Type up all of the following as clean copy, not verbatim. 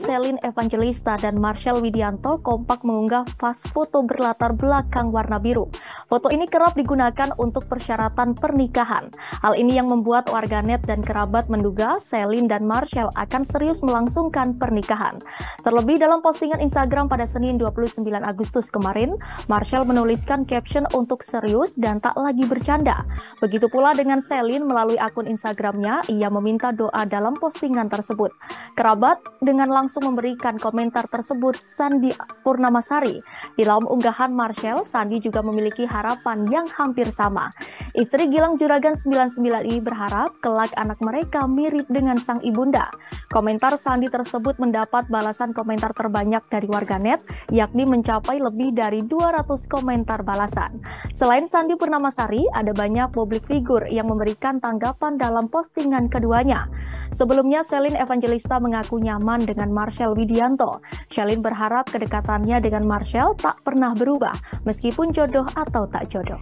Selin Evangelista dan Marshall Widianto kompak mengunggah pas foto berlatar belakang warna biru. Foto ini kerap digunakan untuk persyaratan pernikahan. Hal ini yang membuat warganet dan kerabat menduga Selin dan Marshall akan serius melangsungkan pernikahan. Terlebih dalam postingan Instagram pada Senin 29 Agustus kemarin, Marshall menuliskan caption untuk serius dan tak lagi bercanda. Begitu pula dengan Selin melalui akun Instagramnya, ia meminta doa dalam postingan tersebut. Kerabat dengan langsung memberikan komentar tersebut Sandi Purnamasari. Di dalam unggahan Marshall, Sandi juga memiliki harapan yang hampir sama. Istri Gilang Juragan 99 ini berharap kelak anak mereka mirip dengan sang ibunda. Komentar Sandi tersebut mendapat balasan komentar terbanyak dari warganet, yakni mencapai lebih dari 200 komentar balasan. Selain Sandi Purnamasari, ada banyak publik figur yang memberikan tanggapan dalam postingan keduanya. Sebelumnya, Selin Evangelista mengaku nyaman dengan Marshall Widianto. Selin berharap kedekatannya dengan Marshall tak pernah berubah, meskipun jodoh atau tak jodoh.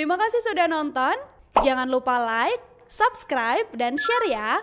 Terima kasih sudah nonton. Jangan lupa like, subscribe, dan share ya.